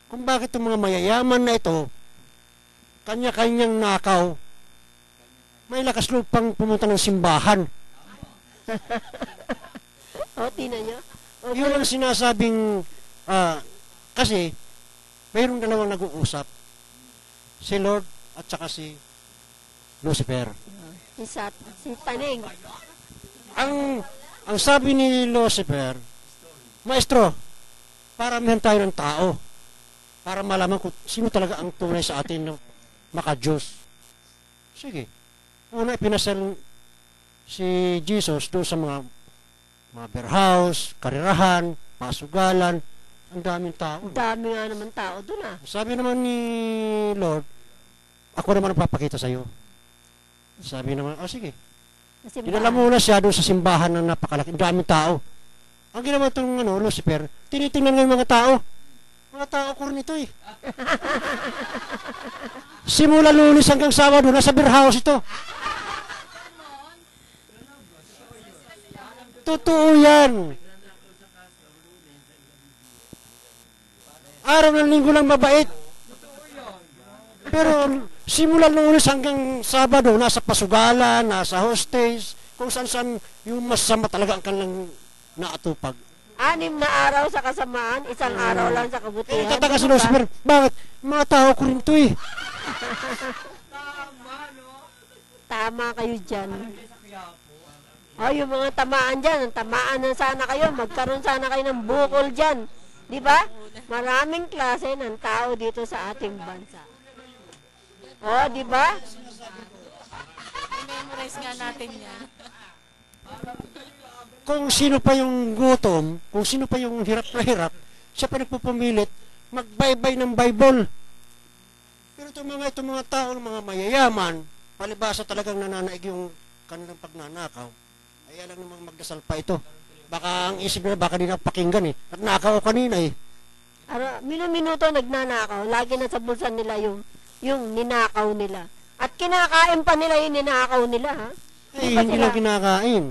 kung bakit itong mga mayayaman na ito, kanya-kanyang nakaw, may lakas loob pang pumunta ng simbahan. O, tingnan nyo. Okay. Yun ang sinasabing, kasi, mayroong dalawang nag-uusap. Si Lord at saka si Lucifer. Si Taning. Ang sabi ni Lucifer, Maestro, paramihan tayo ng tao para malaman kung sino talaga ang tunay sa atin na maka-Diyos. Sige. Una, ipinasal si Jesus doon sa mga beer house, karirahan, pasugalan, ang daming tao. Ang dami nga naman tao doon ah. Sabi naman ni Lord, ako naman ang papakita sa iyo. Sabi naman, sige. Dinala muna siya doon sa simbahan ng napakalaki, ang daming tao. Ang ginawa itong Lucifer, tinitingnan nga yung mga tao. Mga tao ko rin ito eh. Simula Lunes hanggang Sabado, nasa beer house ito. Totoo yan. Araw ng linggo lang mabait. Pero simula Lunes hanggang Sabado, nasa pasugalan, nasa hostage, kung saan-saan yung masama talaga ang kanilang naatupag. 6 na araw sa kasamaan, 1 araw lang sa kabutihan. Tataga si Lucifer, bakit? Mga tao ko rin ito eh. Tama kayo dyan. O, yung mga tamaan dyan, tamaan na sana kayo, magkaroon sana kayo ng bukol dyan. Di ba? Maraming klase ng tao dito sa ating bansa. O, di ba? I-memorize nga natin yan. Kung sino pa yung gutom, kung sino pa yung hirap na hirap, siya pa nagpupumilit, magbaybay ng Bible. Pero itong mga tao, mga mayayaman, palibasa talagang nananaig yung kanilang pagnanakaw, ay alam namang magdasal pa ito. Baka ang isip nila, baka di napakinggan eh. At nakaw kanina eh. Minuto nagnanakaw, lagi na sa bulsa nila yung ninakaw nila. At kinakain pa nila yung ninakaw nila, ha? Hindi lang kinakain.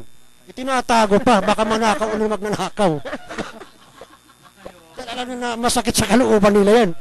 Itinatago pa, baka manakaw o magnanakaw. Alam na masakit sa kalooban nila yan.